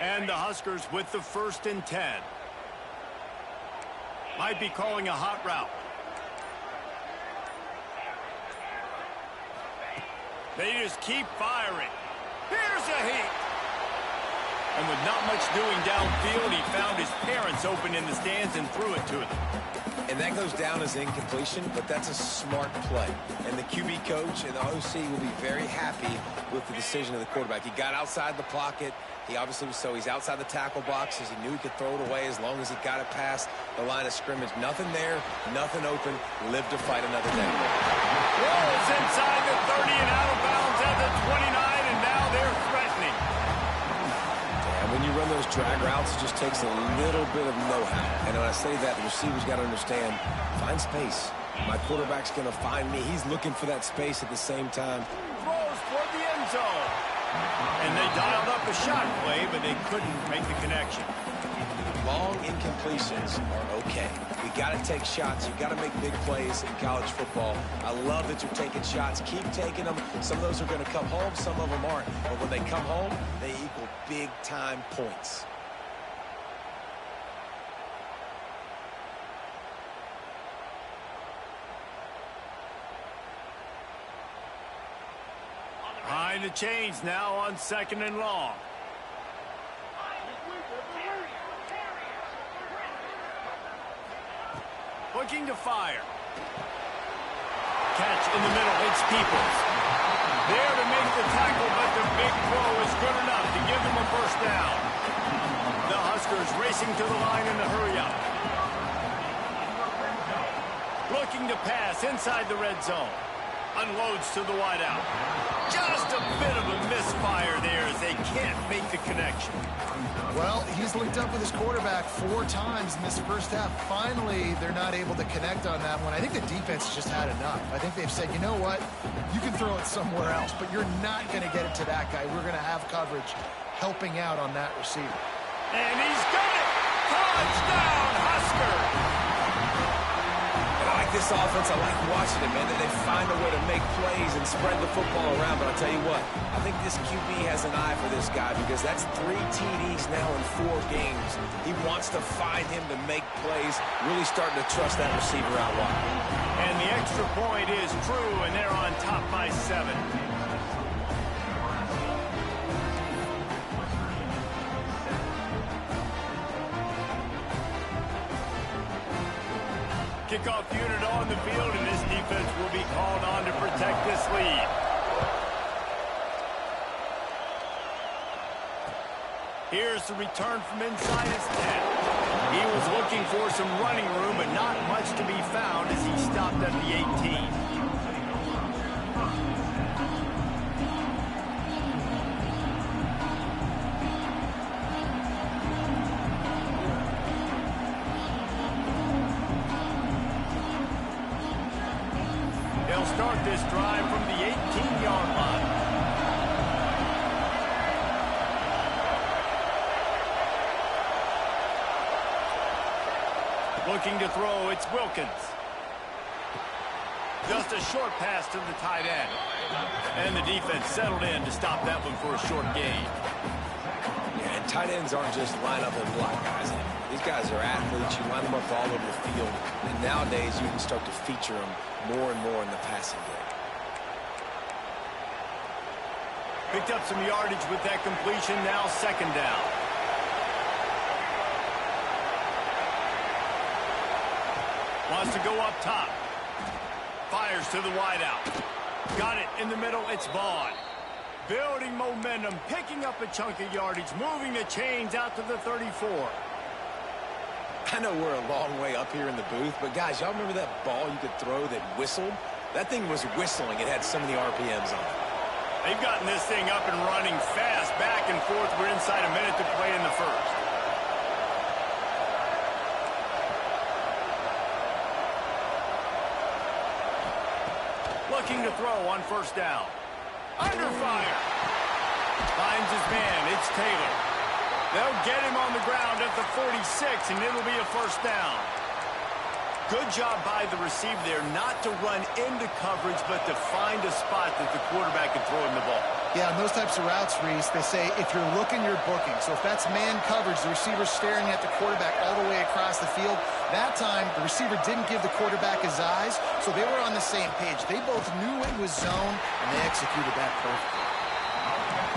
And the Huskers with the 1st and 10. Might be calling a hot route. They just keep firing. Here's a heat. And with not much doing downfield, he found his parents open in the stands and threw it to them. And that goes down as incompletion, but that's a smart play. And the QB coach and the OC will be very happy with the decision of the quarterback. He got outside the pocket. He obviously was he's outside the tackle boxes. He knew he could throw it away as long as he got it past the line of scrimmage. Nothing there, nothing open. Live to fight another day. Rolls inside the 30 and out of bounds at the 29, and now they're threatening. And when you run those drag routes, it just takes a little bit of know-how. And when I say that, the receiver's got to understand, find space. My quarterback's going to find me. He's looking for that space at the same time. Throws toward the end zone. And they dialed up a shot play, but they couldn't make the connection. Long incompletions are okay. We got to take shots. You got to make big plays in college football. I love that you're taking shots. Keep taking them. Some of those are going to come home. Some of them aren't. But when they come home, they equal big-time points. Behind the chains now on 2nd and long. Looking to fire. Catch in the middle. It's Peoples. There to make the tackle, but the big throw is good enough to give them a 1st down. The Huskers racing to the line in the hurry-up. Looking to pass inside the red zone. Unloads to the wideout. Just a bit of a misfire there as they can't make the connection. Well, he's linked up with his quarterback 4 times in this 1st half. Finally, they're not able to connect on that one. I think the defense has just had enough. I think they've said, you know what? You can throw it somewhere else, but you're not going to get it to that guy. We're going to have coverage helping out on that receiver. And he's got it! Touchdown, Husker! I like this offense. I like watching it, man. That they find a way to make plays and spread the football around. But I'll tell you what, I think this QB has an eye for this guy because that's 3 TDs now in 4 games. He wants to find him to make plays, really starting to trust that receiver out wide. And the extra point is true, and they're on top by 7. Kickoff unit on the field, and this defense will be called on to protect this lead. Here's the return from inside his 10. He was looking for some running room, but not much to be found as he stopped at the 18. They'll start this drive from the 18-yard line. Looking to throw, it's Wilkins. Just a short pass to the tight end. And the defense settled in to stop that one for a short gain. Yeah, and tight ends aren't just line up and block guys. These guys are athletes. You line them up all over the field. And nowadays, you can start to feature them more and more in the passing game. Picked up some yardage with that completion. Now 2nd down. Wants to go up top. Fires to the wideout. Got it in the middle. It's Vaughn. Building momentum, picking up a chunk of yardage, moving the chains out to the 34. I know we're a long way up here in the booth, but guys, y'all remember that ball you could throw that whistled? That thing was whistling. It had so many RPMs on it. They've gotten this thing up and running fast, back and forth. We're inside a minute to play in the 1st. Looking to throw on 1st down. Under fire. Finds his man. It's Taylor. They'll get him on the ground at the 46, and it'll be a 1st down. Good job by the receiver there, not to run into coverage, but to find a spot that the quarterback can throw him the ball. Yeah, on those types of routes, Reese, they say if you're looking, you're booking. So if that's man coverage, the receiver's staring at the quarterback all the way across the field. That time, the receiver didn't give the quarterback his eyes, so they were on the same page. They both knew it was zone, and they executed that perfectly.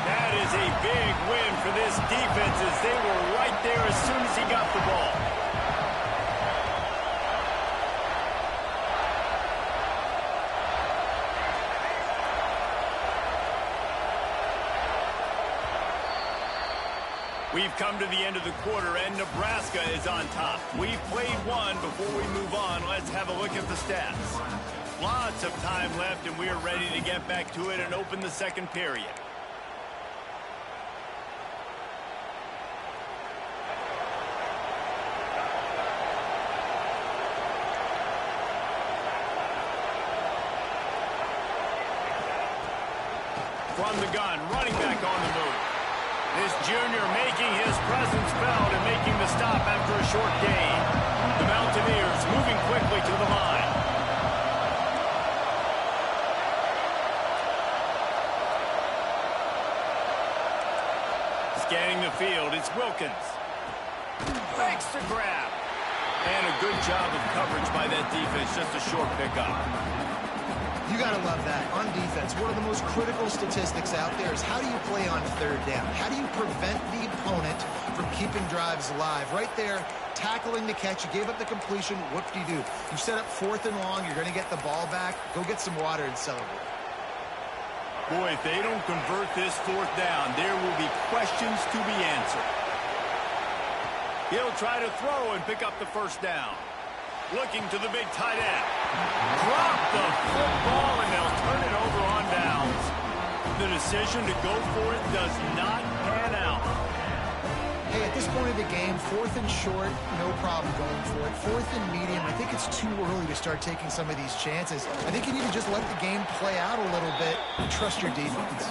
That is a big win for this defense as they were right there as soon as he got the ball. We've come to the end of the quarter, and Nebraska is on top. We've played one. Before we move on, let's have a look at the stats. Lots of time left, and we are ready to get back to it and open the second period. From the gun, running back on the move. This junior making his presence felt and making the stop after a short gain. The Mountaineers moving quickly to the line. Scanning the field, it's Wilkins. Makes the grab. And a good job of coverage by that defense, just a short pickup. You got to love that. On defense, one of the most critical statistics out there is how do you play on third down? How do you prevent the opponent from keeping drives alive? Right there, tackling the catch. You gave up the completion. Whoop-de-doo. You set up 4th and long. You're going to get the ball back. Go get some water and celebrate. Boy, if they don't convert this 4th down, there will be questions to be answered. He'll try to throw and pick up the 1st down. Looking to the big tight end. Drop the football, and they'll turn it over on downs. The decision to go for it does not pan out. Hey, at this point of the game, 4th and short, no problem going for it. 4th and medium, I think it's too early to start taking some of these chances. I think you need to just let the game play out a little bit and trust your defense.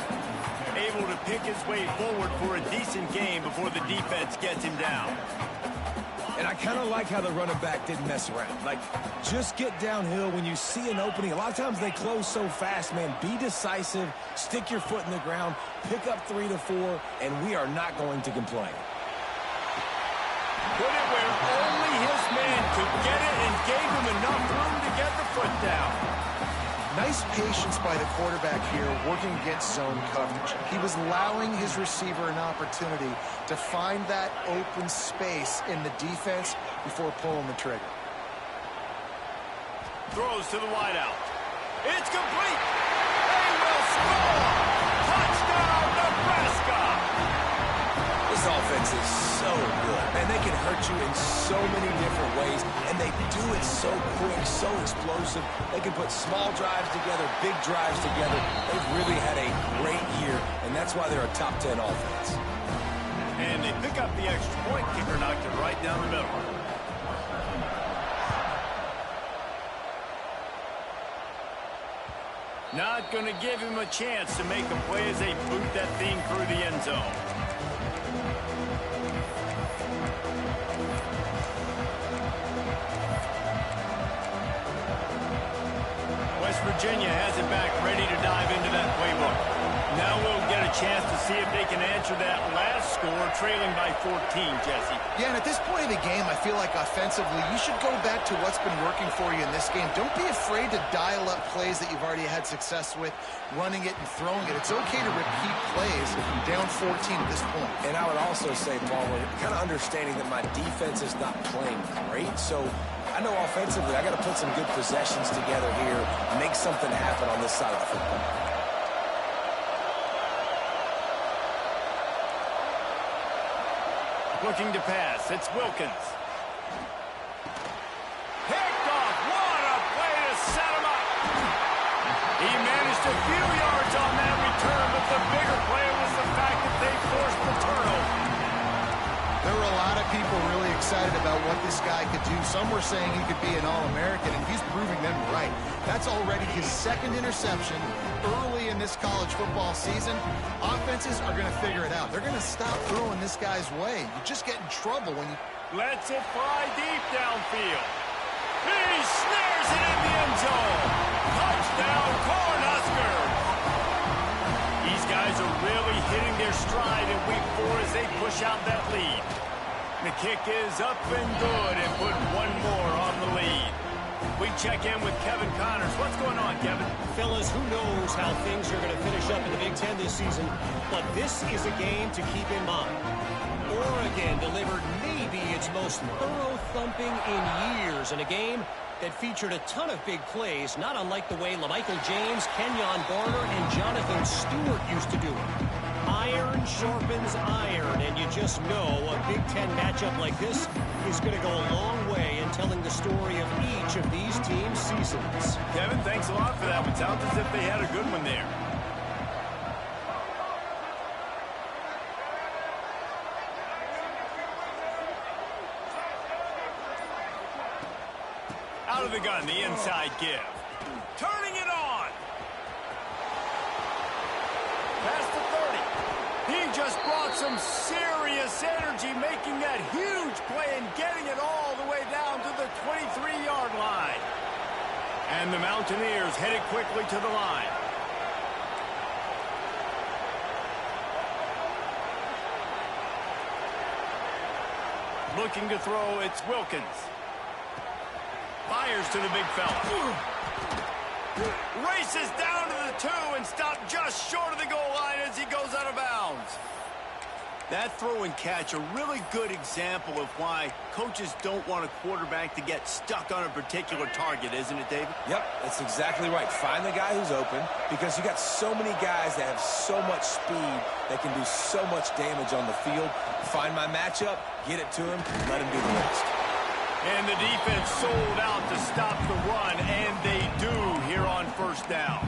Able to pick his way forward for a decent game before the defense gets him down. And I kind of like how the running back didn't mess around. Like, just get downhill when you see an opening. A lot of times they close so fast, man. Be decisive, stick your foot in the ground, pick up 3 to 4, and we are not going to complain. Put it where only his man could get it and gave him enough room to get the foot down. Nice patience by the quarterback here working against zone coverage. He was allowing his receiver an opportunity to find that open space in the defense before pulling the trigger. Throws to the wideout. It's complete. They will score. Touchdown, Nebraska. This offense is so good, and they can hurt you in so many different ways, and they do it so quick, so explosive. They can put small drives together, big drives together. They've really had a great year, and that's why they're a top 10 offense. And they pick up the extra point. Kicker knocked it right down the middle. Not going to give him a chance to make a play as they boot that thing through the end zone. West Virginia has it back, ready to dive into that playbook. Now we'll get a chance to see if they can answer that last score, trailing by 14, Jesse. Yeah, and at this point of the game, I feel like offensively, you should go back to what's been working for you in this game. Don't be afraid to dial up plays that you've already had success with, running it and throwing it. It's okay to repeat plays down 14 at this point. And I would also say, Paul, we're kind of understanding that my defense is not playing great, so I know offensively I got to put some good possessions together here, make something happen on this side of the football. Looking to pass, it's Wilkins. Picked off, what a play to set him up. He managed a few yards on that return, but the bigger play was the fact that they forced the turnover. There were a lot of people really excited about what this guy could do. Some were saying he could be an All-American, and he's proving them right. That's already his 2nd interception early in this college football season. Offenses are going to figure it out. They're going to stop throwing this guy's way. You just get in trouble when you... Lets it fly deep downfield. He snares it in the end zone. Touchdown, Cornhuskers. These guys are their stride in week 4 as they push out that lead. The kick is up and good and put one more on the lead. We check in with Kevin Connors. What's going on, Kevin? Fellas, who knows how things are going to finish up in the Big Ten this season, but this is a game to keep in mind. Oregon delivered maybe its most thorough thumping in years in a game that featured a ton of big plays, not unlike the way LaMichael James, Kenyon Garner, and Jonathan Stewart used to do it. Iron sharpens iron, and you just know a Big Ten matchup like this is going to go a long way in telling the story of each of these teams' seasons. Kevin, thanks a lot for that. It sounds as if they had a good one there. Out of the gun, the inside give. Turning it on. Past the 30. He just brought some serious energy, making that huge play and getting it all the way down to the 23-yard line. And the Mountaineers headed quickly to the line. Looking to throw, it's Wilkins. Fires to the big fella. Races down to the 2 and stopped just short of the goal line as he goes out of bounds. That throw and catch, a really good example of why coaches don't want a quarterback to get stuck on a particular target, isn't it, David? Yep, that's exactly right. Find the guy who's open, because you got so many guys that have so much speed that can do so much damage on the field. Find my matchup, get it to him, let him do the rest. And the defense sold out to stop the run, and they do here on first down.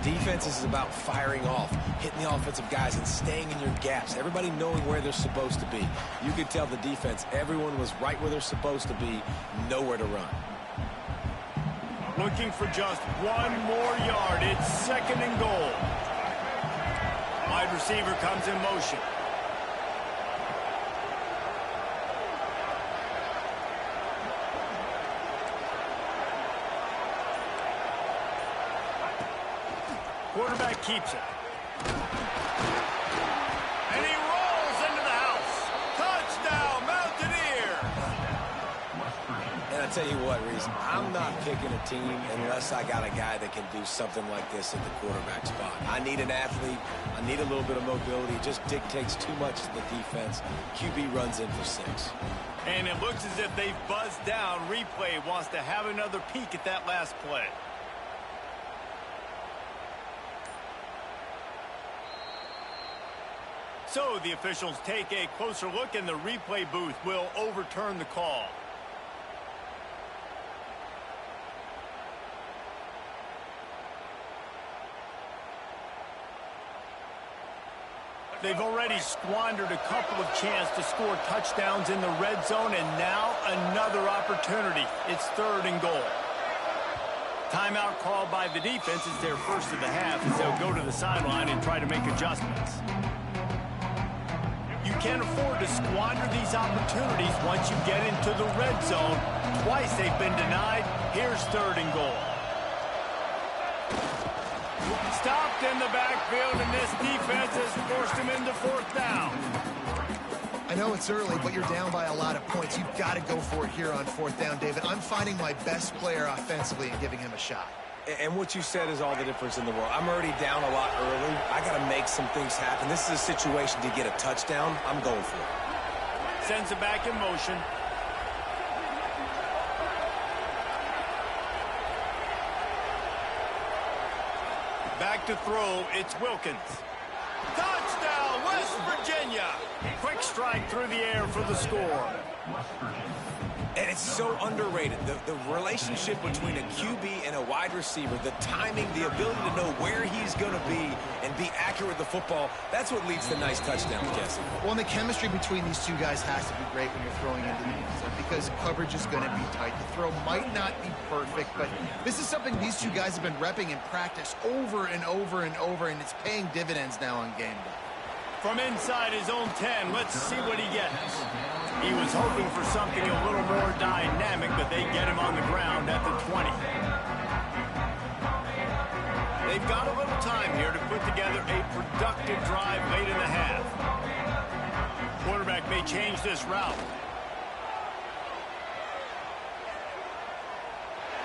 Defense is about firing off, hitting the offensive guys, and staying in your gaps. Everybody knowing where they're supposed to be. You could tell the defense, everyone was right where they're supposed to be, nowhere to run. Looking for just one more yard. It's 2nd and goal. Wide receiver comes in motion. Quarterback keeps it. And he rolls into the house. Touchdown, Mountaineer! And I tell you what, Reese, I'm not picking a team unless I got a guy that can do something like this at the quarterback spot. I need an athlete. I need a little bit of mobility. It just dictates too much to the defense. QB runs in for 6. And it looks as if they've buzzed down. Replay wants to have another peek at that last play. So the officials take a closer look, and the replay booth will overturn the call. They've already squandered a couple of chances to score touchdowns in the red zone, and now another opportunity. It's 3rd and goal. Timeout called by the defense. It's their first of the half, as they'll go to the sideline and try to make adjustments. You can't afford to squander these opportunities once you get into the red zone. Twice they've been denied. Here's 3rd and goal. Stopped in the backfield, and this defense has forced him into 4th down. I know it's early, but you're down by a lot of points. You've got to go for it here on 4th down, David. I'm finding my best player offensively and giving him a shot. And what you said is all the difference in the world. I'm already down a lot early. I got to make some things happen. This is a situation to get a touchdown. I'm going for it. Sends it back in motion. Back to throw, it's Wilkins. Touchdown, West Virginia! Quick strike through the air for the score. And it's so underrated. The relationship between a QB and a wide receiver, the timing, the ability to know where he's going to be and be accurate with the football, that's what leads to nice touchdowns, Jesse. Well, and the chemistry between these two guys has to be great when you're throwing into the end zone, because coverage is going to be tight. The throw might not be perfect, but this is something these two guys have been repping in practice over and over and over, and it's paying dividends now on game day. From inside his own 10, let's see what he gets. He was hoping for something a little more dynamic, but they get him on the ground at the 20. They've got a little time here to put together a productive drive late in the half. Quarterback may change this route.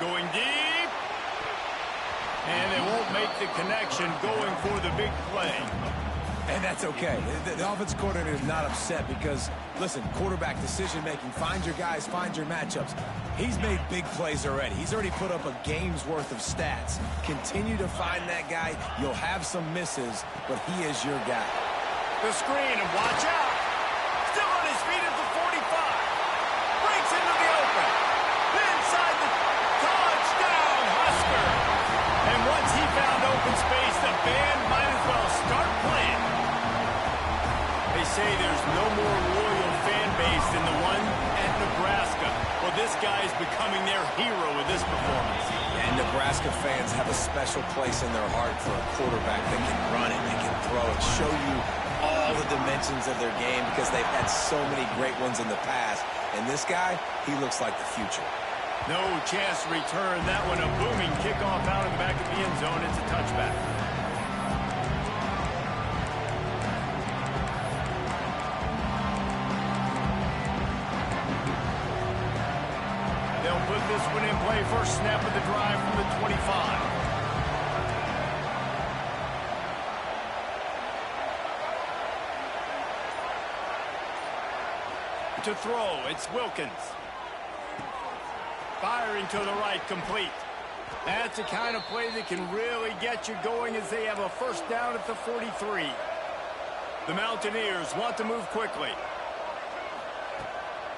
Going deep. And they won't make the connection going for the big play. And that's okay. The offensive coordinator is not upset because, listen, quarterback decision-making, find your guys, find your matchups. He's made big plays already. He's already put up a game's worth of stats. Continue to find that guy. You'll have some misses, but he is your guy. The screen, and watch out. Still on his feet at the 45. Breaks into the open. Inside the touchdown, Husker. And once he found open space, the band might as well start playing. They say there's no more loyal fan base than the one at Nebraska. Well, this guy is becoming their hero with this performance. And Nebraska fans have a special place in their heart for a quarterback that can run it, that can throw it, show you all the dimensions of their game because they've had so many great ones in the past. And this guy, he looks like the future. No chance to return that one. A booming kickoff out of the back of the end zone. It's a touchback. They'll put this one in play. First snap of the drive from the 25. To throw, it's Wilkins. Firing to the right, complete. That's the kind of play that can really get you going as they have a first down at the 43. The Mountaineers want to move quickly.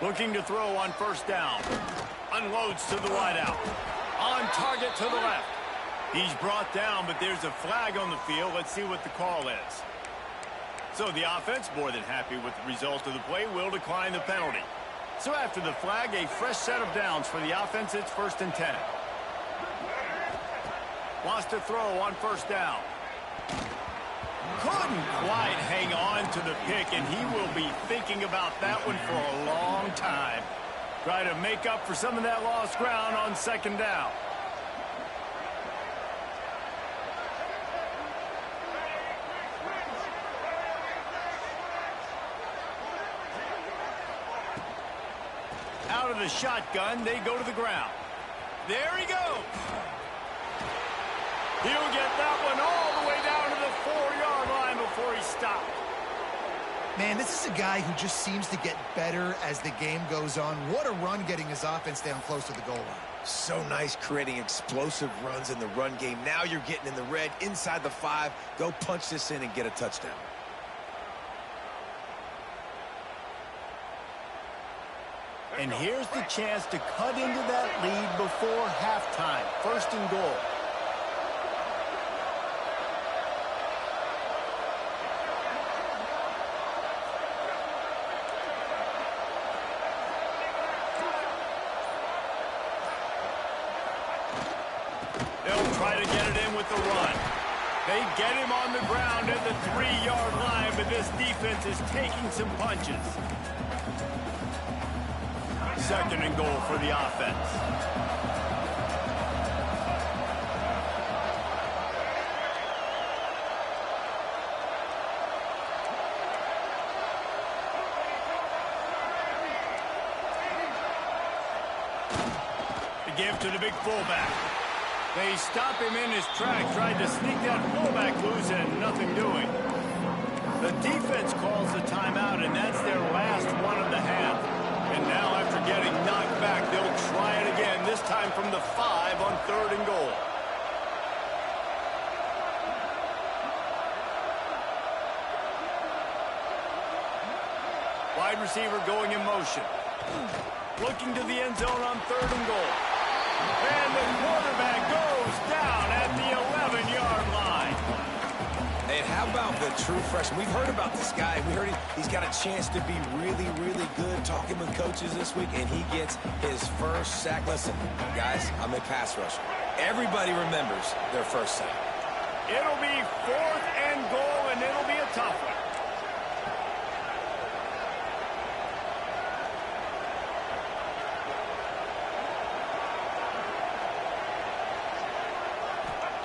Looking to throw on first down. Unloads to the wideout. On target to the left. He's brought down, but there's a flag on the field. Let's see what the call is. So the offense, more than happy with the result of the play, will decline the penalty. So after the flag, a fresh set of downs for the offense. It's 1st and 10. Wants to throw on first down. Couldn't quite hang on to the pick, and he will be thinking about that one for a long time. Try to make up for some of that lost ground on second down. Out of the shotgun, they go to the ground. There he goes. He'll get that one all the way down to the 4-yard line before he stopped. Man, this is a guy who just seems to get better as the game goes on. What a run getting his offense down close to the goal line. So nice creating explosive runs in the run game. Now you're getting in the red, inside the 5. Go punch this in and get a touchdown. And here's the chance to cut into that lead before halftime. 1st and goal. They'll try to get it in with the run. They get him on the ground at the 3-yard line, but this defense is taking some punches. 2nd and goal for the offense. The give to the big fullback. They stop him in his track, tried to sneak that fullback loose, and nothing doing. The defense calls the timeout, and that's their last one of the half. And now, after getting knocked back, they'll try it again, this time from the 5 on 3rd and goal. Wide receiver going in motion. Looking to the end zone on 3rd and goal. And the quarterback goes down at the 11-yard line. And how about the true freshman? We've heard about this guy. We heard he's got a chance to be really, really good talking with coaches this week, and he gets his first sack. Listen, guys, I'm a pass rusher. Everybody remembers their first sack. It'll be 4th and goal, and it'll be a tough one.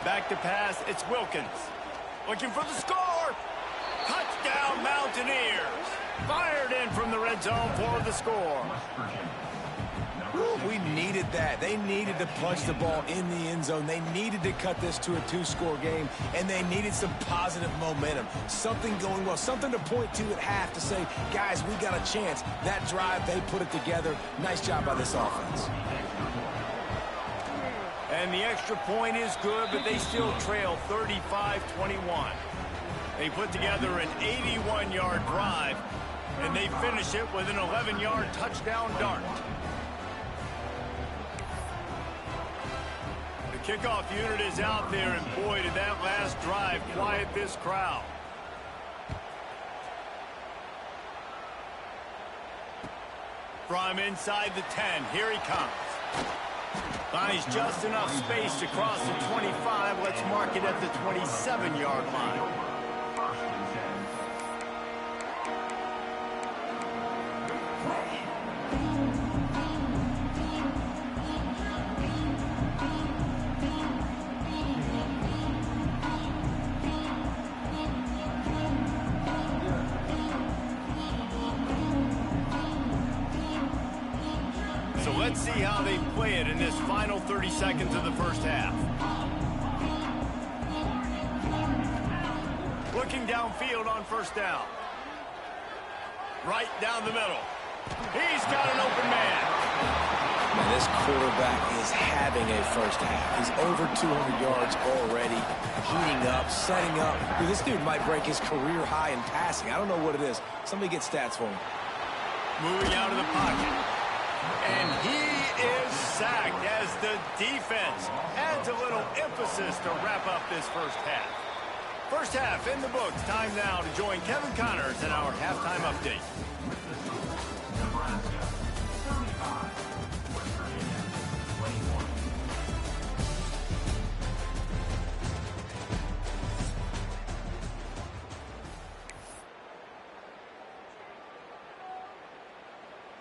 Back to pass, it's Wilkins. Looking for the score. Touchdown, Mountaineers. Fired in from the red zone for the score. We needed that. They needed to punch the ball in the end zone. They needed to cut this to a 2-score game, and they needed some positive momentum. Something going well, something to point to at half to say, guys, we got a chance. That drive, they put it together. Nice job by this offense. And the extra point is good, but they still trail 35-21. They put together an 81-yard drive, and they finish it with an 11-yard touchdown dart. The kickoff unit is out there, and boy, did that last drive quiet this crowd. From inside the 10, here he comes. Finds just enough space to cross the 25. Let's mark it at the 27-yard line. So let's see how they play it in this final 30 seconds of the first half. Looking downfield on first down. Right down the middle. He's got an open man. Man, this quarterback is having a first half. He's over 200 yards already, heating up, setting up. Dude, this dude might break his career high in passing. I don't know what it is. Somebody get stats for him. Moving out of the pocket. And he is sacked as the defense adds a little emphasis to wrap up this first half. First half in the books. Time now to join Kevin Connors in our halftime update.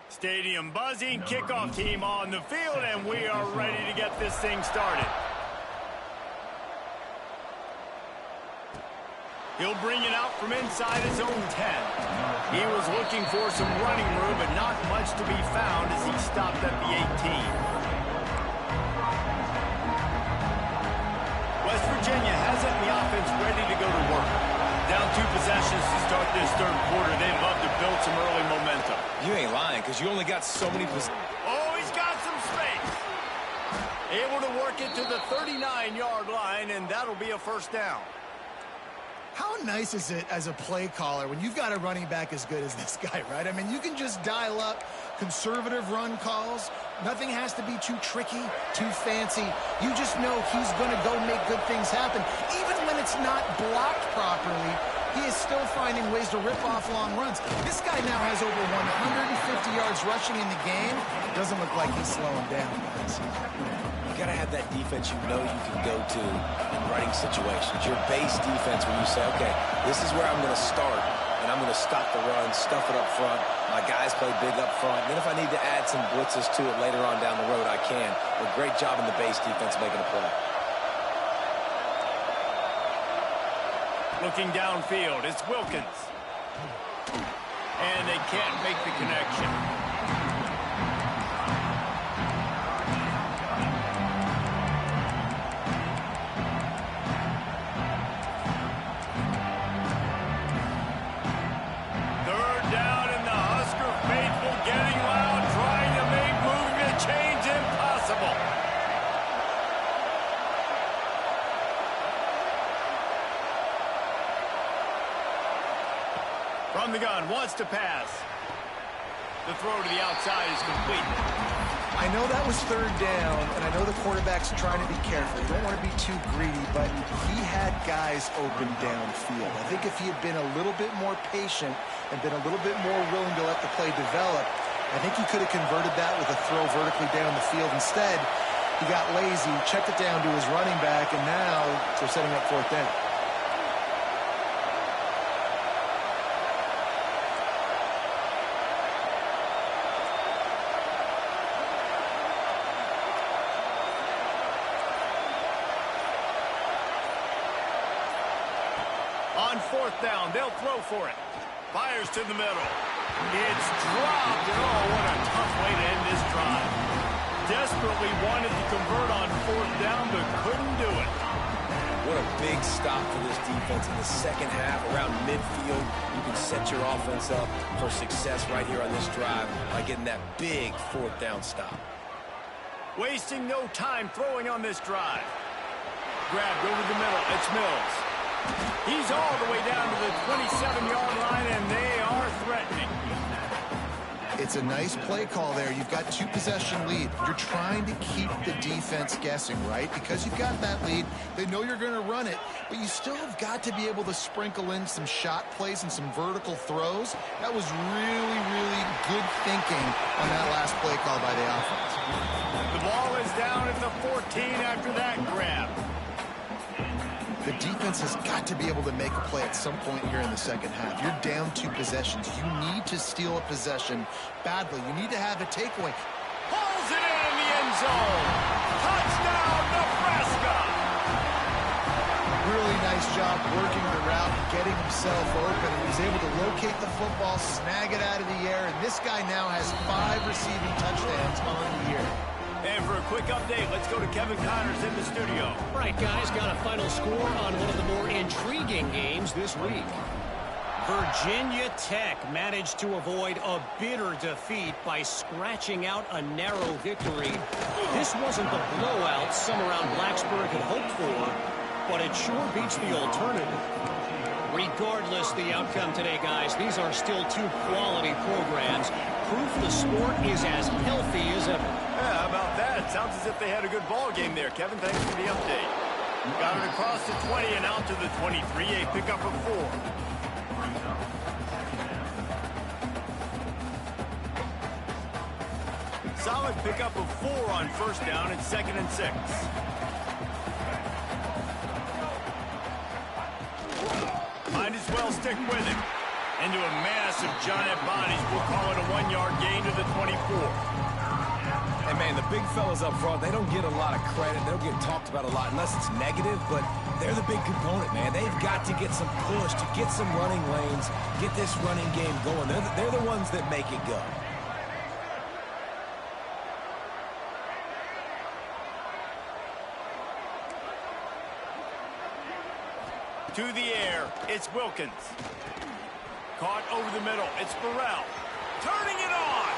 Stadium buzzing, kickoff team on the field, and we are ready to get this thing started. He'll bring it out from inside his own 10. He was looking for some running room, but not much to be found as he stopped at the 18. West Virginia has it in the offense ready to go to work. Down 2 possessions to start this third quarter. They'd love to build some early momentum. You ain't lying, because you only got so many Oh, he's got some space. Able to work it to the 39-yard line, and that'll be a first down. How nice is it as a play caller when you've got a running back as good as this guy, right? I mean, you can just dial up conservative run calls. Nothing has to be too tricky, too fancy. You just know he's going to go make good things happen. Even when it's not blocked properly, he is still finding ways to rip off long runs. This guy now has over 150 yards rushing in the game. Doesn't look like he's slowing down, guys. You got to have that defense you know you can go to in running situations. Your base defense where you say, okay, this is where I'm going to start, and I'm going to stop the run, stuff it up front. My guys play big up front. And then if I need to add some blitzes to it later on down the road, I can. But great job in the base defense making a play. Looking downfield, it's Wilkins. And they can't make the connection. Third down, and the Husker faithful getting loud, trying to make moving the chains impossible. From the gun, wants to pass. The throw to the outside is complete. I know that was third down, and I know the quarterback's trying to be careful. You don't want to be too greedy, but he had guys open downfield. I think if he had been a little bit more patient and been a little bit more willing to let the play develop, I think he could have converted that with a throw vertically down the field. Instead, he got lazy, checked it down to his running back, and now they're setting up fourth down. On fourth down, they'll throw for it. Fires to the middle. It's dropped, and oh, what a tough way to end this drive. Desperately wanted to convert on fourth down, but couldn't do it. What a big stop for this defense in the second half. Around midfield, you can set your offense up for success right here on this drive by getting that big fourth down stop. Wasting no time throwing on this drive. Grabbed over the middle. It's Mills. He's all the way down to the 27-yard line, and they are threatening. It's a nice play call there. You've got 2-possession lead. You're trying to keep the defense guessing, right? Because you've got that lead. They know you're going to run it, but you still have got to be able to sprinkle in some shot plays and some vertical throws. That was really, really good thinking on that last play call by the offense. The ball is down at the 14 after that grab. The defense has got to be able to make a play at some point here in the second half. You're down 2 possessions. You need to steal a possession badly. You need to have a takeaway. Pulls it in the end zone. Touchdown, Nebraska. Really nice job working the route, getting himself open. He was able to locate the football, snag it out of the air, and this guy now has 5 receiving touchdowns on the year. And for a quick update, let's go to Kevin Connors in the studio. All right, guys, got a final score on one of the more intriguing games this week. Virginia Tech managed to avoid a bitter defeat by scratching out a narrow victory. This wasn't the blowout some around Blacksburg had hoped for, but it sure beats the alternative. Regardless the outcome today, guys, these are still 2 quality programs. Proof the sport is as healthy as ever. Yeah, how about that? Sounds as if they had a good ball game there. Kevin, thanks for the update. Got it across the 20 and out to the 23. A pickup of 4. Solid pickup of 4 on first down and 2nd and 6. Might as well stick with him. Into a mass of giant bodies. We'll call it a 1-yard gain to the 24. And, man, the big fellas up front, they don't get a lot of credit. They don't get talked about a lot unless it's negative, but they're the big component, man. They've got to get some push, to get some running lanes, get this running game going. They're the ones that make it go. To the air, it's Wilkins. Caught over the middle, it's Burrell. Turning it on!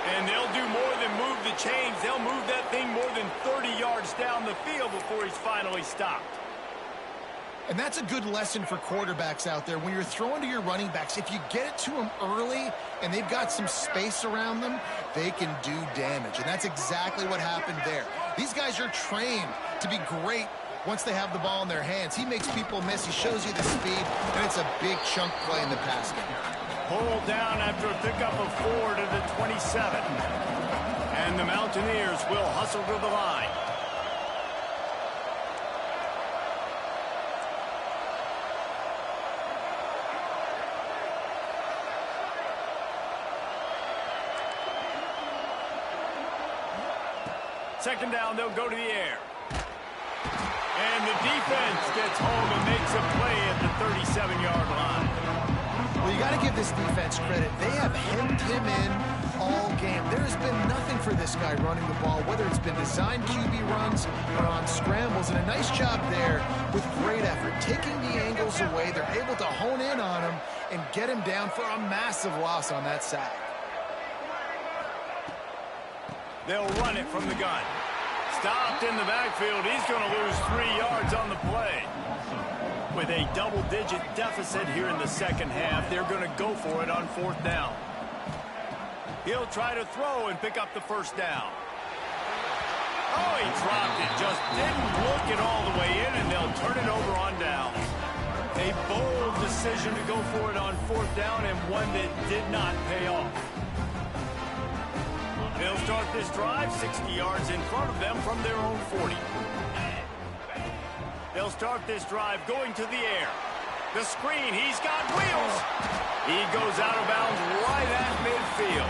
And they'll do more than move the chains. They'll move that thing more than 30 yards down the field before he's finally stopped. And that's a good lesson for quarterbacks out there. When you're throwing to your running backs, if you get it to them early and they've got some space around them, they can do damage. And that's exactly what happened there. These guys are trained to be great once they have the ball in their hands. He makes people miss. He shows you the speed, and it's a big chunk play in the pass game. Pulled down after a pickup of 4 to the 27. And the Mountaineers will hustle to the line. Second down, they'll go to the air. And the defense gets home and makes a play at the 37-yard line. Well, you got to give this defense credit. They have hemmed him in all game. There has been nothing for this guy running the ball, whether it's been designed QB runs or on scrambles. And a nice job there with great effort. Taking the angles away, they're able to hone in on him and get him down for a massive loss on that sack. They'll run it from the gun. Stopped in the backfield. He's going to lose 3 yards on the play. With a double-digit deficit here in the second half, they're going to go for it on fourth down. He'll try to throw and pick up the first down. Oh, he dropped it. Just didn't look it all the way in, and they'll turn it over on down. A bold decision to go for it on fourth down, and one that did not pay off. They'll start this drive 60 yards in front of them from their own 40. They'll start this drive going to the air. The screen, he's got wheels. He goes out of bounds right at midfield.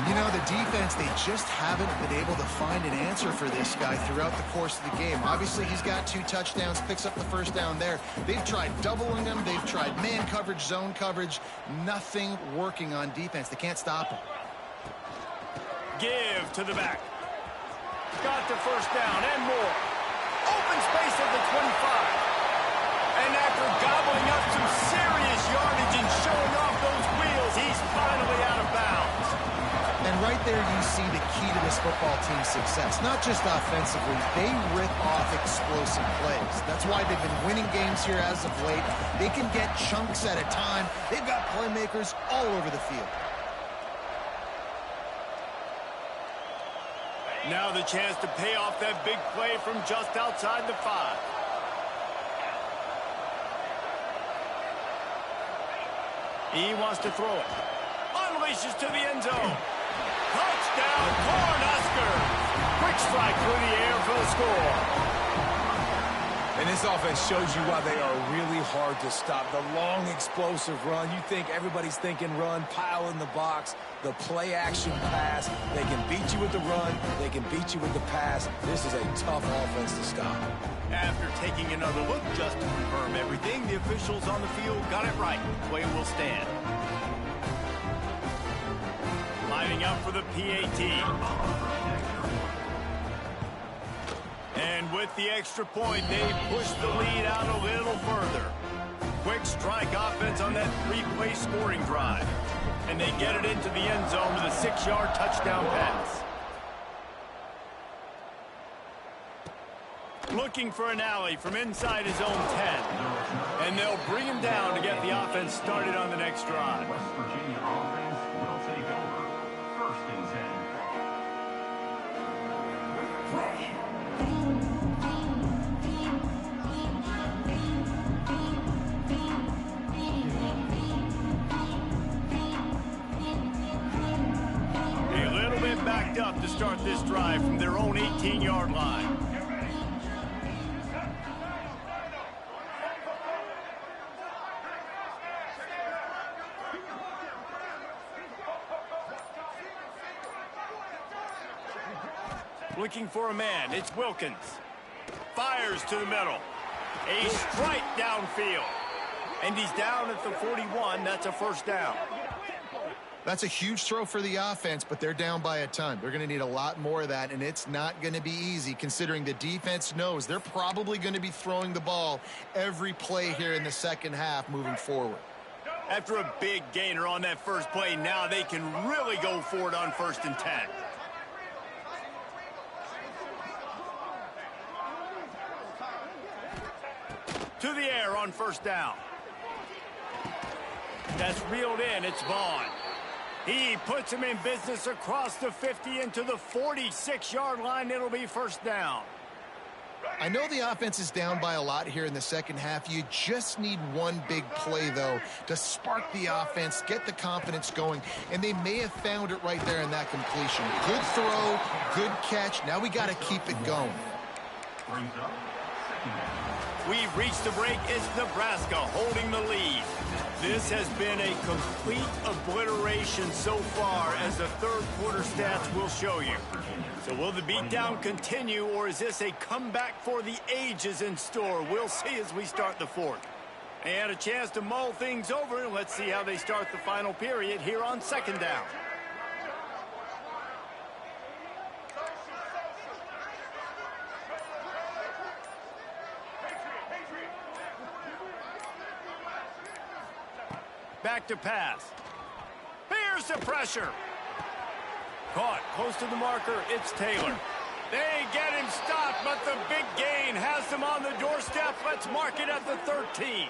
You know, the defense, they just haven't been able to find an answer for this guy throughout the course of the game. Obviously, he's got 2 touchdowns, picks up the first down there. They've tried doubling him. They've tried man coverage, zone coverage. Nothing working on defense. They can't stop him. Give to the back. Got the first down and more. Open space at the 25. And after gobbling up some serious yardage and showing off those wheels, he's finally out of bounds. And right there you see the key to this football team's success. Not just offensively, they rip off explosive plays. That's why they've been winning games here as of late. They can get chunks at a time. They've got playmakers all over the field. Now the chance to pay off that big play from just outside the 5. He wants to throw it. Unleashes to the end zone. Touchdown, Cornhuskers. Quick strike through the air for the score. And this offense shows you why they are really hard to stop. The long, explosive run. You think everybody's thinking run, pile in the box, the play-action pass. They can beat you with the run. They can beat you with the pass. This is a tough offense to stop. After taking another look just to confirm everything, the officials on the field got it right. Play will stand. Lining up for the PAT. And with the extra point, they push the lead out a little further. Quick strike offense on that 3-play scoring drive. And they get it into the end zone with a 6-yard touchdown pass. Looking for an alley from inside his own 10. And they'll bring him down to get the offense started on the next drive. West Virginia offense will take over. 1st and 10. A little bit backed up to start this drive from their own 18-yard line. Looking for a man. It's Wilkins. Fires to the middle. A strike downfield. And he's down at the 41. That's a first down. That's a huge throw for the offense, but they're down by a ton. They're going to need a lot more of that, and it's not going to be easy considering the defense knows they're probably going to be throwing the ball every play here in the second half moving forward. After a big gainer on that first play, now they can really go for it on 1st and 10. To the air on first down. That's reeled in. It's Vaughn. He puts him in business across the 50 into the 46-yard line. It'll be first down. I know the offense is down by a lot here in the second half. You just need one big play, though, to spark the offense, get the confidence going, and they may have found it right there in that completion. Good throw, good catch. Now we got to keep it going. We've reached the break. It's Nebraska holding the lead. This has been a complete obliteration so far, as the third quarter stats will show you. So will the beatdown continue, or is this a comeback for the ages in store? We'll see as we start the fourth. And a chance to mull things over. Let's see how they start the final period here on second down. Back to pass. Here's the pressure. Caught close to the marker. It's Taylor. They get him stopped, but the big gain has them on the doorstep. Let's mark it at the 13.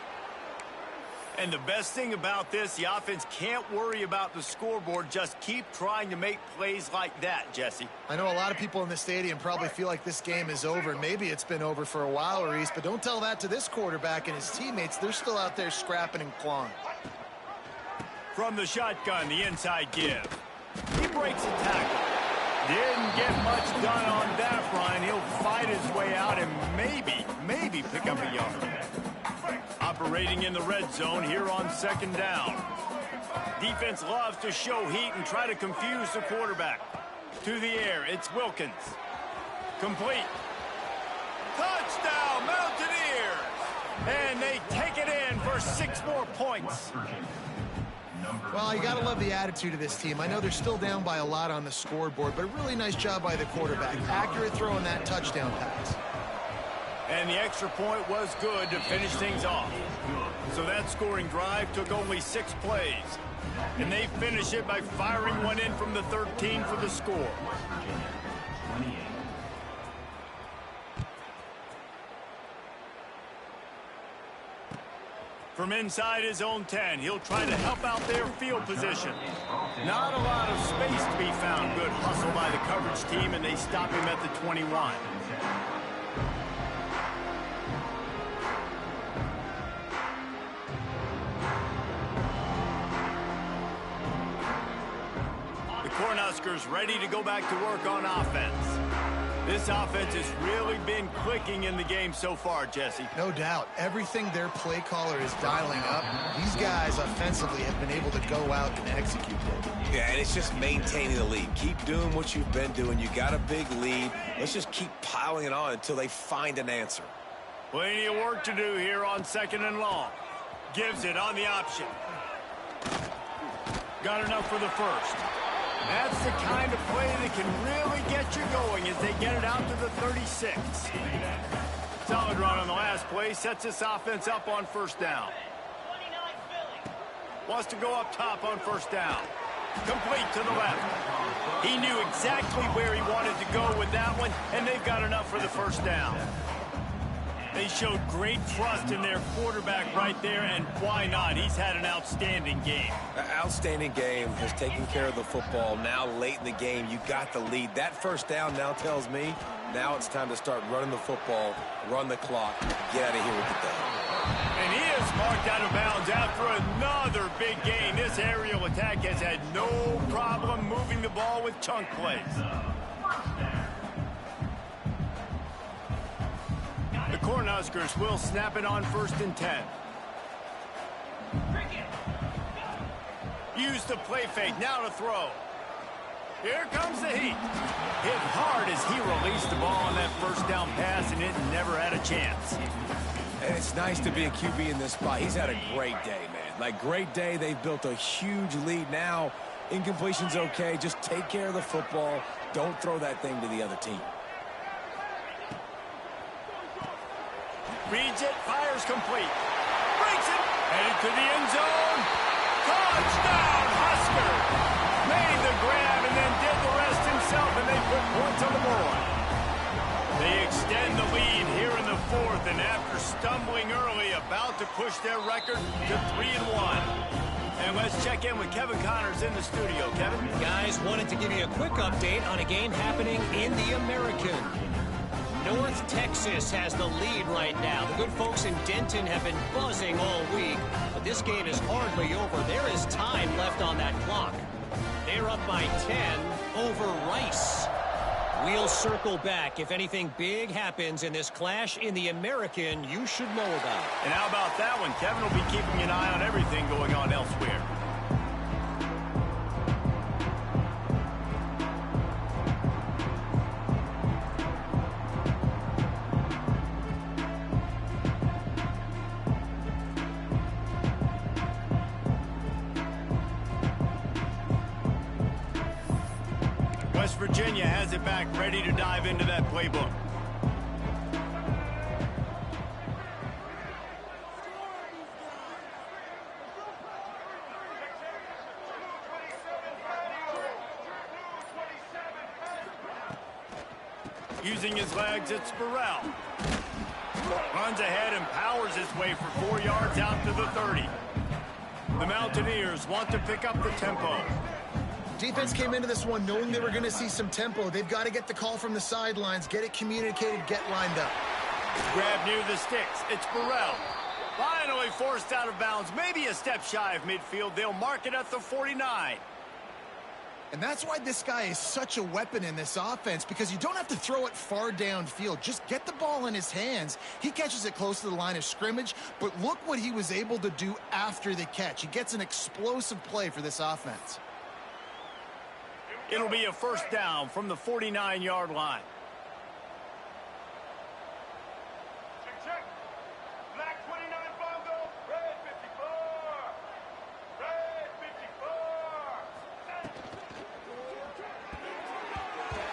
And the best thing about this, the offense can't worry about the scoreboard. Just keep trying to make plays like that, Jesse. I know a lot of people in the stadium probably feel like this game is over. Maybe it's been over for a while, Reese, but don't tell that to this quarterback and his teammates. They're still out there scrapping and clawing. From the shotgun, the inside give. He breaks a tackle. Didn't get much done on that run. He'll fight his way out and maybe pick up a yard. Operating in the red zone here on second down. Defense loves to show heat and try to confuse the quarterback. To the air, it's Wilkins. Complete. Touchdown, Mountaineers! And they take it in for 6 more points. Well, you got to love the attitude of this team. I know they're still down by a lot on the scoreboard, but a really nice job by the quarterback. Accurate throw in that touchdown pass. And the extra point was good to finish things off. So that scoring drive took only 6 plays. And they finish it by firing one in from the 13 for the score. From inside his own 10, he'll try to help out their field position. Not a lot of space to be found. Good hustle by the coverage team, and they stop him at the 21. The Cornhuskers ready to go back to work on offense. This offense has really been clicking in the game so far, Jesse. No doubt. Everything their play caller is dialing up, these guys offensively have been able to go out and execute it. Yeah, and it's just maintaining the lead. Keep doing what you've been doing. You got a big lead. Let's just keep piling it on until they find an answer. Plenty of work to do here on 2nd and long. Gives it on the option. Got enough for the first. That's the kind of play that can really get you going as they get it out to the 36. Solid run on the last play. Sets this offense up on 1st down. Wants to go up top on 1st down. Complete to the left. He knew exactly where he wanted to go with that one, and they've got enough for the 1st down. They showed great trust in their quarterback right there, and why not? He's had an outstanding game. Outstanding game, has taken care of the football. Now late in the game, you got the lead. That 1st down now tells me now it's time to start running the football, run the clock, get out of here with the dub. And he is marked out of bounds after another big gain. This aerial attack has had no problem moving the ball with chunk plays. The Cornhuskers will snap it on 1st and 10. Use the play fake. Now to throw. Here comes the heat. Hit hard as he released the ball on that 1st down pass, and it never had a chance. And it's nice to be a QB in this spot. He's had a great day, man. Like, great day. They've built a huge lead. Now, incompletion's okay. Just take care of the football. Don't throw that thing to the other team. Reads it, fires complete. Breaks it, headed to the end zone. Touchdown, Husker! Made the grab and then did the rest himself, and they put points on the board. They extend the lead here in the 4th, and after stumbling early, about to push their record to 3-1. And let's check in with Kevin Connors in the studio. Kevin? Guys, wanted to give you a quick update on a game happening in the American. North Texas has the lead right now. The good folks in Denton have been buzzing all week, but this game is hardly over. There is time left on that clock. They're up by 10 over Rice. We'll circle back. If anything big happens in this clash in the American, you should know about. And how about that one? Kevin will be keeping an eye on everything going on elsewhere. West Virginia has it back, ready to dive into that playbook. Using his legs, it's Burrell. Runs ahead and powers his way for 4 yards out to the 30. The Mountaineers want to pick up the tempo. Defense came into this one knowing they were going to see some tempo. They've got to get the call from the sidelines, get it communicated, get lined up. Grab near the sticks. It's Burrell. Finally forced out of bounds. Maybe a step shy of midfield. They'll mark it at the 49. And that's why this guy is such a weapon in this offense, because you don't have to throw it far downfield. Just get the ball in his hands. He catches it close to the line of scrimmage, but look what he was able to do after the catch. He gets an explosive play for this offense. It'll be a first down from the 49-yard line. Check. Black 29 Bongo, red 54. Red 54.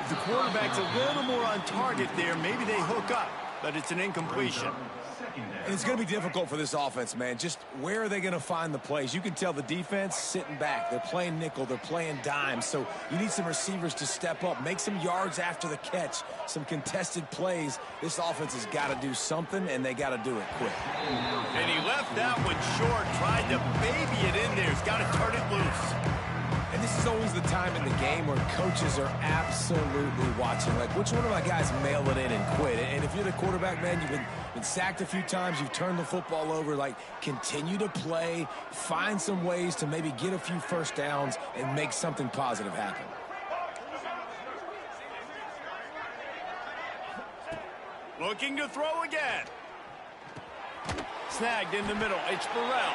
The quarterback's a little more on target there. Maybe they hook up, but it's an incompletion. And it's going to be difficult for this offense, man. Just where are they going to find the plays? You can tell the defense sitting back. They're playing nickel. They're playing dime. So you need some receivers to step up, make some yards after the catch, some contested plays. This offense has got to do something, and they got to do it quick. And he left that one short, tried to baby it in there. He's got to turn it loose. And this is always the time in the game where coaches are absolutely watching. Like, which one of my guys mail it in and quit? And if you're the quarterback, man, you've been sacked a few times, you've turned the football over, like, continue to play, find some ways to maybe get a few first downs and make something positive happen. Looking to throw again. Snagged in the middle. It's Burrell.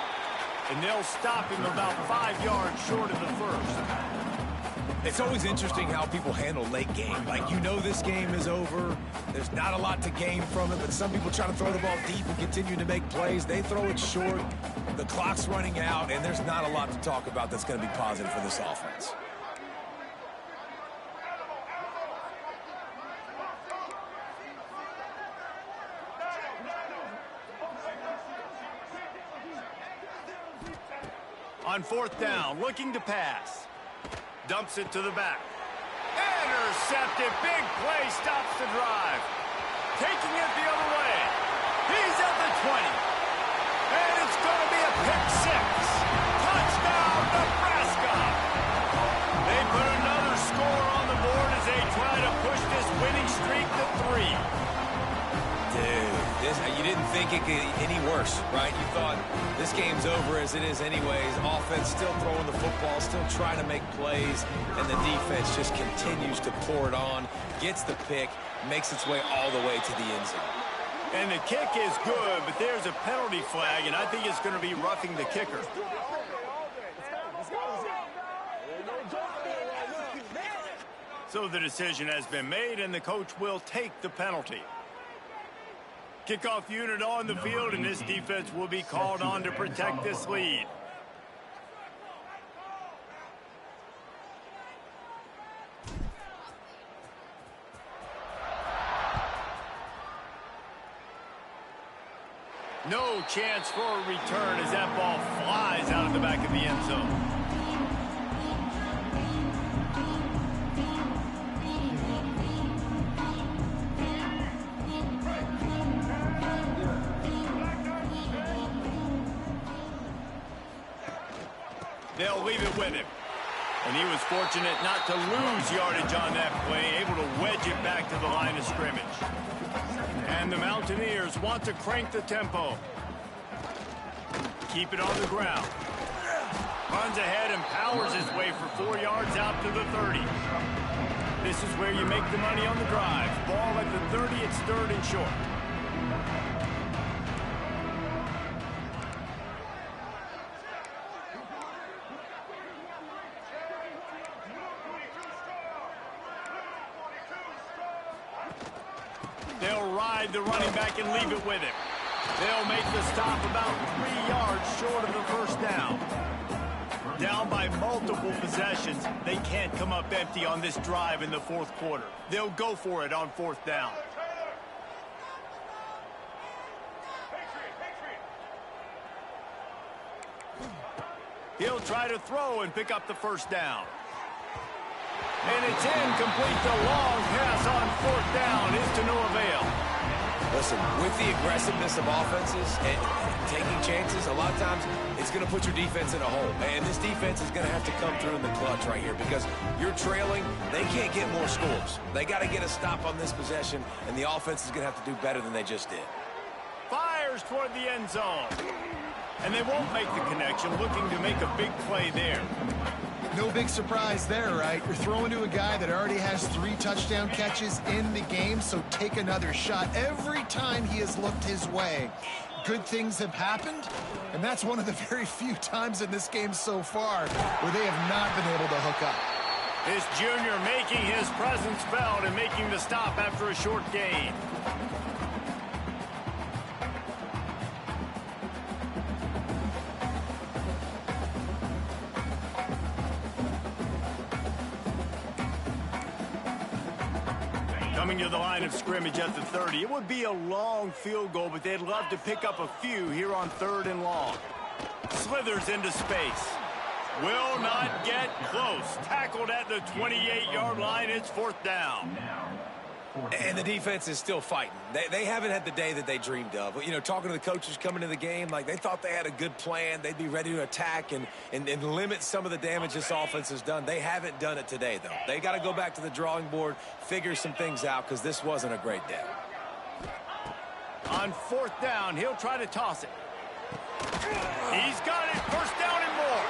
And they'll stop him about 5 yards short of the first. It's always interesting how people handle late game. Like, you know this game is over. There's not a lot to gain from it, but some people try to throw the ball deep and continue to make plays. They throw it short. The clock's running out, and there's not a lot to talk about that's going to be positive for this offense. On fourth down, looking to pass. Dumps it to the back. Intercepted. Big play stops the drive. Taking it the other way. He's at the 20. And it's going to be a pick six. Touchdown, Nebraska. They put another score on the board as they try to push this winning streak to 3. Dude, you didn't think it could get any worse, right? You thought this game's over as it is anyways. Offense still throwing the football, still trying to make plays, and the defense just continues to pour it on, gets the pick, makes its way all the way to the end zone. And the kick is good, but there's a penalty flag, and I think it's going to be roughing the kicker. So the decision has been made, and the coach will take the penalty. Kickoff unit on the field, and this defense will be called on to protect this lead. No chance for a return as that ball flies out of the back of the end zone. They'll leave it with him. And he was fortunate not to lose yardage on that play, able to wedge it back to the line of scrimmage. And the Mountaineers want to crank the tempo. Keep it on the ground. Runs ahead and powers his way for 4 yards out to the 30. This is where you make the money on the drive. Ball at the 30, it's third and short. They'll ride the running back and leave it with him. They'll make the stop about 3 yards short of the first down. Down by multiple possessions, they can't come up empty on this drive in the fourth quarter. They'll go for it on fourth down. He'll try to throw and pick up the first down. And it's incomplete. The long pass on fourth down is to no avail. Listen, with the aggressiveness of offenses and taking chances, a lot of times it's going to put your defense in a hole. And this defense is going to have to come through in the clutch right here because you're trailing. They can't get more scores. They got to get a stop on this possession, and the offense is going to have to do better than they just did. Fires toward the end zone. And they won't make the connection, looking to make a big play there. No big surprise there, right? You're throwing to a guy that already has 3 touchdown catches in the game, so take another shot. Every time he has looked his way, good things have happened, and that's one of the very few times in this game so far where they have not been able to hook up. This junior making his presence felt and making the stop after a short gain. Coming to the line of scrimmage at the 30. It would be a long field goal, but they'd love to pick up a few here on 3rd and long. Slithers into space. Will not get close. Tackled at the 28-yard line. It's 4th down. And the defense is still fighting. They haven't had the day that they dreamed of. You know, talking to the coaches coming to the game, like they thought they had a good plan. They'd be ready to attack and limit some of the damage this offense has done. They haven't done it today, though. They got to go back to the drawing board, figure some things out, because this wasn't a great day. On 4th down, he'll try to toss it. He's got it. 1st down and more.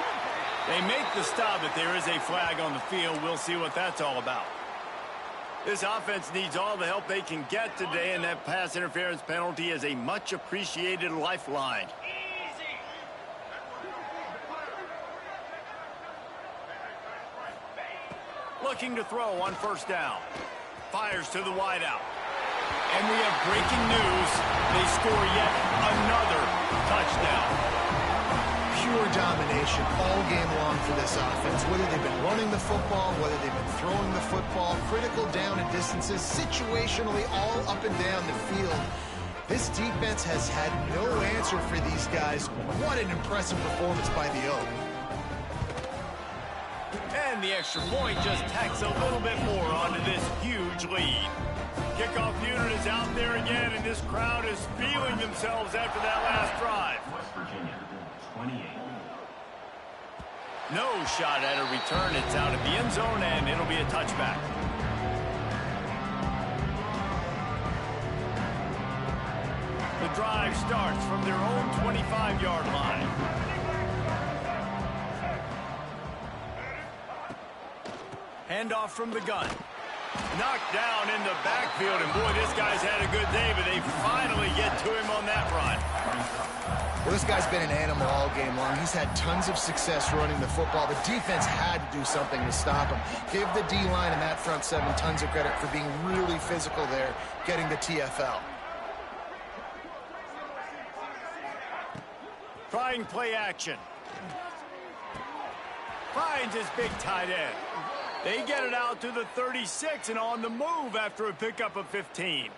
They make the stop, but there is a flag on the field. We'll see what that's all about. This offense needs all the help they can get today, and that pass interference penalty is a much-appreciated lifeline. Looking to throw on 1st down. Fires to the wideout. And we have breaking news. They score yet another touchdown. Pure domination all game long for this offense. Whether they've been running the football, whether they've been throwing the football, critical down and distances, situationally all up and down the field. This defense has had no answer for these guys. What an impressive performance by the Oak. And the extra point just tacks a little bit more onto this huge lead. Kickoff unit is out there again, and this crowd is feeling themselves after that last drive. West Virginia, 28. No shot at a return. It's out of the end zone, and it'll be a touchback. The drive starts from their own 25-yard line. Handoff from the gun. Knocked down in the backfield, and boy, this guy's had a good day, but they finally get to him on that run. Well, this guy's been an animal all game long. He's had tons of success running the football. The defense had to do something to stop him. Give the D-line and that front 7 tons of credit for being really physical there, getting the TFL. Trying play action. Finds his big tight end. They get it out to the 36 and on the move after a pickup of 15.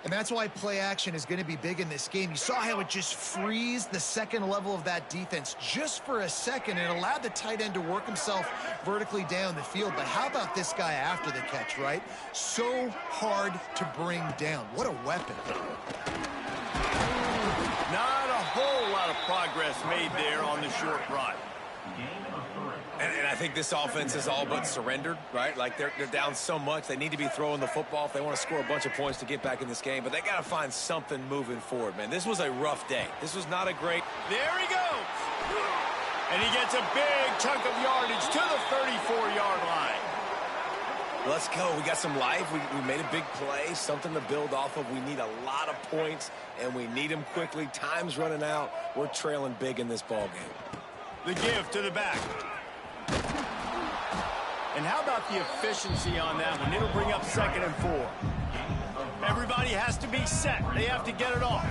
And that's why play action is going to be big in this game. You saw how it just freezed the second level of that defense just for a second. It allowed the tight end to work himself vertically down the field. But how about this guy after the catch, right? So hard to bring down. What a weapon. Not a whole lot of progress made there on the short run. And I think this offense is all but surrendered, right? Like they're down so much. They need to be throwing the football if they want to score a bunch of points to get back in this game. But they got to find something moving forward, man. This was a rough day. This was not a great... There he goes. And he gets a big chunk of yardage to the 34-yard line. Let's go. We got some life. We made a big play, something to build off of. We need a lot of points, and we need them quickly. Time's running out. We're trailing big in this ball game. The give to the back. And how about the efficiency on that one? It'll bring up 2nd and 4. Everybody has to be set. They have to get it off.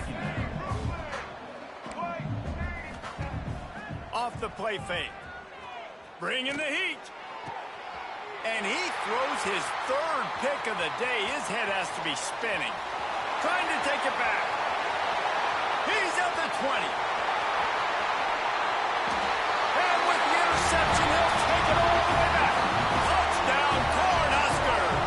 Off the play fake. Bringing the heat. And he throws his 3rd pick of the day. His head has to be spinning. Trying to take it back. He's at the 20. And with the interception, he'll take it all the way back. Touchdown, Cornhuskers.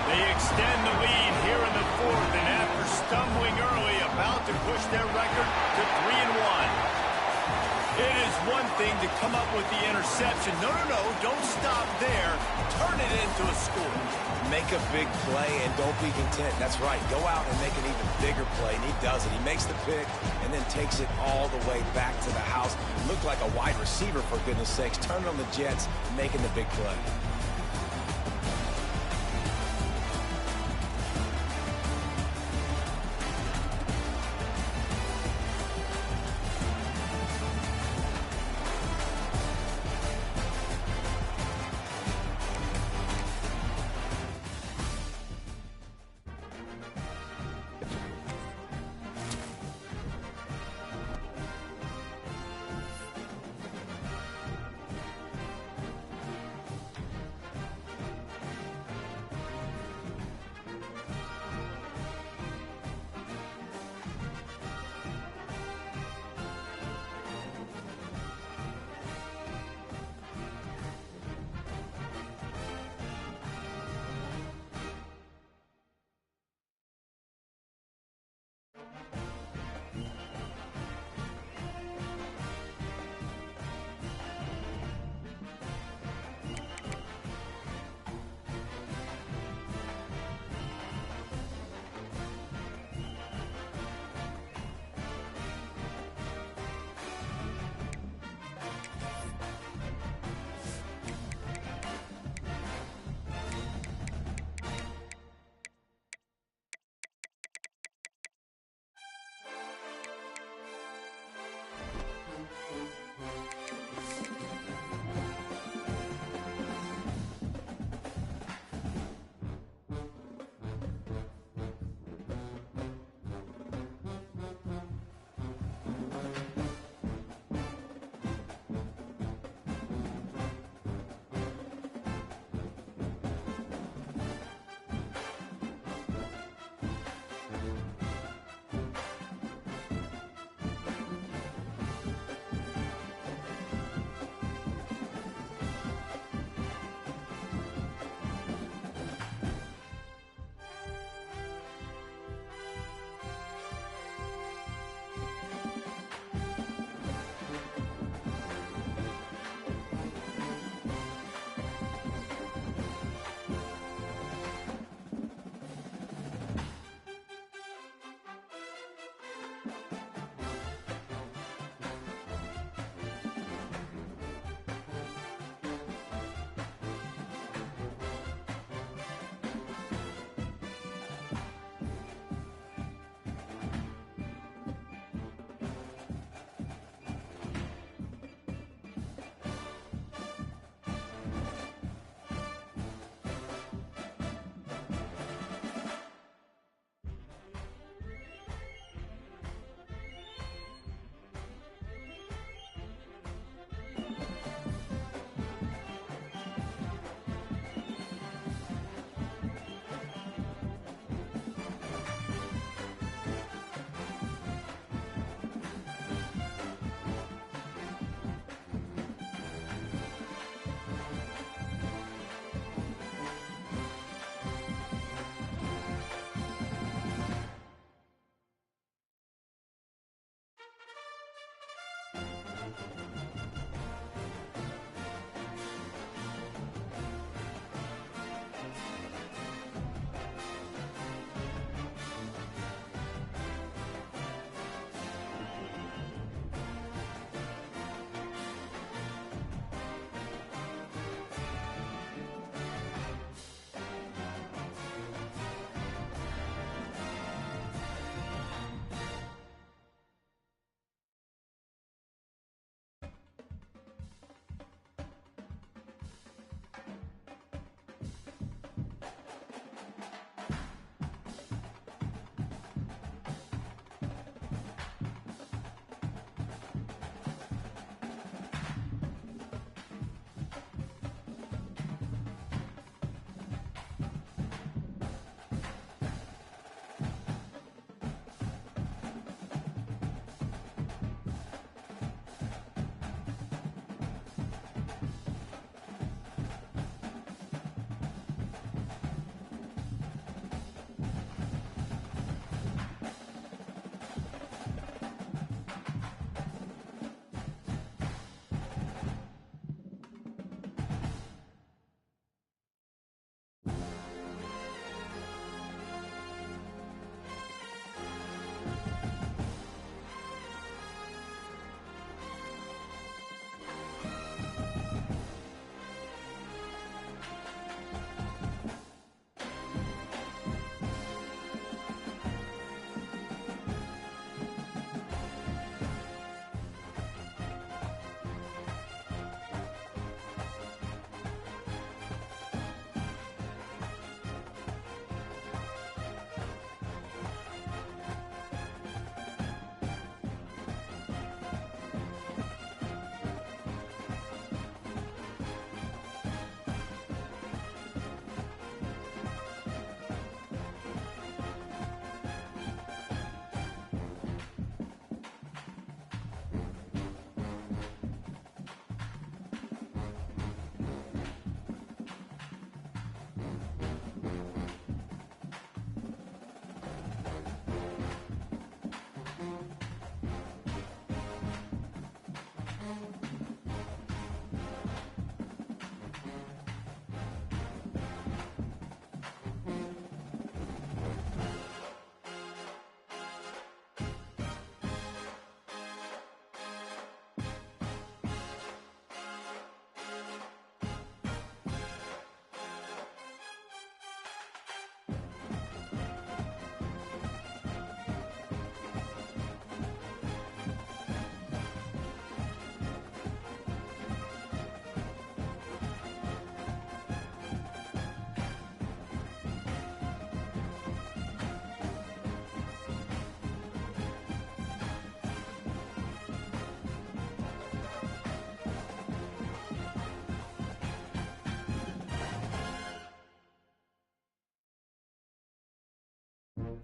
They extend the lead here in the 4th, and after stumbling early, about to push their record to 3-1. It is one thing to come up with the interception. No, don't stop there. Turn it into a score. Make a big play and don't be content. That's right. Go out and make an even bigger play, and he does it. He makes the pick and then takes it all the way back to the house. Looked like a wide receiver, for goodness sakes. Turning on the Jets, making the big play.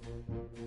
down.